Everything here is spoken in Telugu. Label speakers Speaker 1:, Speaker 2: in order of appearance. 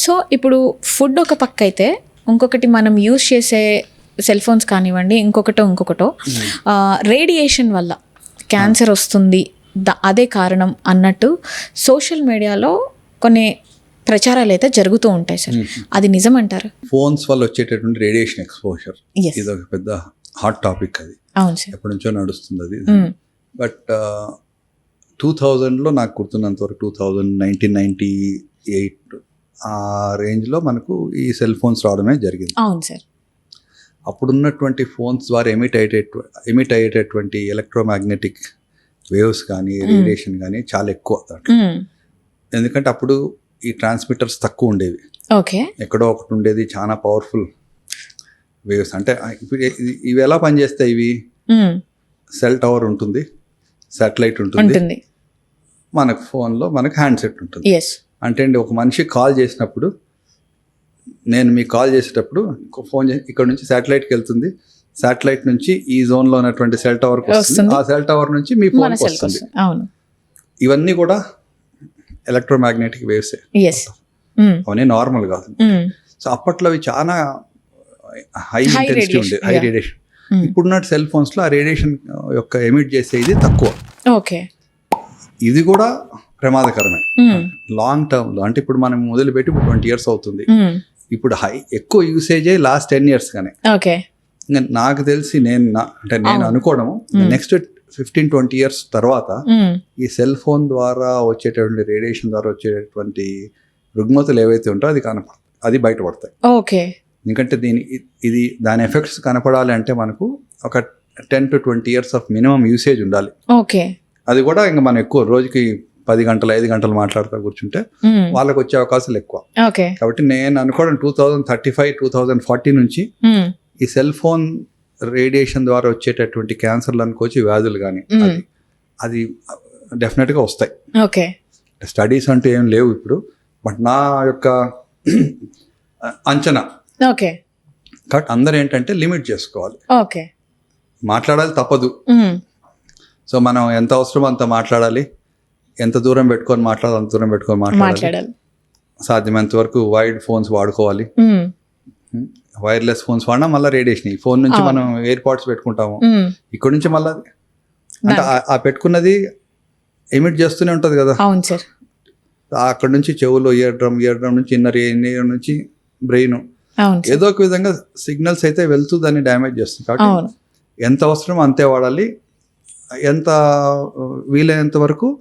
Speaker 1: సో ఇప్పుడు ఫుడ్ ఒక పక్క అయితే, ఇంకొకటి మనం యూస్ చేసే సెల్ ఫోన్స్ కానివ్వండి, ఇంకొకటో రేడియేషన్ వల్ల క్యాన్సర్ వస్తుంది, అదే కారణం అన్నట్టు సోషల్ మీడియాలో కొన్ని ప్రచారాలు అయితే జరుగుతూ ఉంటాయి సార్. అది నిజమంటారు?
Speaker 2: ఫోన్స్ వల్ల వచ్చేటటువంటి రేడియేషన్ ఎక్స్పోజర్ ఇది ఒక పెద్ద హాట్ టాపిక్. అది
Speaker 1: అవును సార్,
Speaker 2: ఎప్పటి నుంచో నడుస్తుంది అది. బట్ 2000లో నాకు గుర్తున్నంత వరకు 1998 ఆ రేంజ్లో మనకు ఈ సెల్ ఫోన్స్ రావడమే జరిగింది.
Speaker 1: అవును సార్.
Speaker 2: అప్పుడున్నటువంటి ఫోన్స్ ద్వారా ఎమిట్ అయ్యేటటువంటి ఎలక్ట్రోమాగ్నెటిక్ వేవ్స్ కానీ రేడియేషన్ కానీ చాలా ఎక్కువ. ఎందుకంటే అప్పుడు ఈ ట్రాన్స్మిటర్స్ తక్కువ ఉండేవి.
Speaker 1: ఓకే,
Speaker 2: ఎక్కడో ఒకటి ఉండేది చాలా పవర్ఫుల్ వేవ్స్. అంటే ఇవి ఎలా పనిచేస్తాయి? ఇవి సెల్ టవర్ ఉంటుంది, శాటిలైట్ ఉంటుంది, మనకు ఫోన్లో మనకు హ్యాండ్సెట్ ఉంటుంది. అంటే అండి, ఒక మనిషి కాల్ చేసినప్పుడు, నేను మీకు కాల్ చేసేటప్పుడు ఫోన్ ఇక్కడ నుంచి శాటిలైట్కి వెళ్తుంది, శాటిలైట్ నుంచి ఈ జోన్లో ఉన్నటువంటి సెల్ టవర్కి వస్తుంది, ఆ సెల్ టవర్ నుంచి మీ ఫోన్కి వస్తుంది. ఇవన్నీ కూడా ఎలక్ట్రోమాగ్నెటిక్ వేవ్సే, అవన్నీ నార్మల్ కాదు. సో అప్పట్లో అవి చాలా హై ఇంటెన్సిటీ ఉండే, హై రేడియేషన్. ఇప్పుడున్న సెల్ ఫోన్స్లో ఆ రేడియేషన్ యొక్క ఎమిట్ చేసేది తక్కువ.
Speaker 1: ఓకే,
Speaker 2: ఇది కూడా ప్రమాదకరమే లాంగ్ టర్మ్లో. అంటే ఇప్పుడు మనం మొదలుపెట్టి ఇప్పుడు 20 years అవుతుంది. ఇప్పుడు ఎక్కువ యూసేజే లాస్ట్ 10 years గానే. నాకు తెలిసి నేను అనుకోవడము నెక్స్ట్ 15-20 years తర్వాత ఈ సెల్ ఫోన్ ద్వారా వచ్చేటటువంటి రేడియేషన్ ద్వారా వచ్చేటటువంటి రుగ్మతలు ఏవైతే ఉంటాయో అది బయటపడతాయి. ఎందుకంటే దాని ఎఫెక్ట్స్ కనపడాలి అంటే మనకు ఒక 10 to 20 years of minimum usage ఉండాలి. అది కూడా ఇంకా మనం ఎక్కువ రోజుకి 10 గంటలు 5 గంటలు మాట్లాడుతూ కూర్చుంటే వాళ్ళకి వచ్చే అవకాశాలు ఎక్కువ. కాబట్టి నేను అనుకోవడం 2035-2040 నుంచి ఈ సెల్ ఫోన్ రేడియేషన్ ద్వారా వచ్చేటటువంటి క్యాన్సర్లు అనుకోవచ్చు, వ్యాధులు కానీ అది డెఫినెట్గా వస్తాయి. స్టడీస్ అంటూ ఏం లేవు ఇప్పుడు, బట్ నా యొక్క అంచనా. కాబట్టి అందరూ ఏంటంటే లిమిట్ చేసుకోవాలి, మాట్లాడాలి తప్పదు. సో మనం ఎంత అవసరమో అంత మాట్లాడాలి, ఎంత దూరం పెట్టుకొని మాట్లాడాలి అంత దూరం పెట్టుకొని మాట్లాడాలి. సాధ్యమైనంత వరకు వైడ్ ఫోన్స్ వాడుకోవాలి. వైర్లెస్ ఫోన్స్ వాడినా మళ్ళీ రేడియేషన్. ఈ ఫోన్ నుంచి మనం ఎయిర్ పాడ్స్ పెట్టుకుంటాము, ఇక్కడ నుంచి మళ్ళీ అంటే ఆ పెట్టుకున్నది ఎమిట్ చేస్తూనే ఉంటుంది కదా. అక్కడ నుంచి చెవులో ఇయర్ డ్రమ్ నుంచి ఇన్నర్ నుంచి బ్రెయిన్, ఏదో ఒక విధంగా సిగ్నల్స్ అయితే వెళ్తూ దాన్ని డ్యామేజ్ చేస్తుంది. కాబట్టి ఎంత అవసరం అంతే వాడాలి, ఎంత వీలైనంత వరకు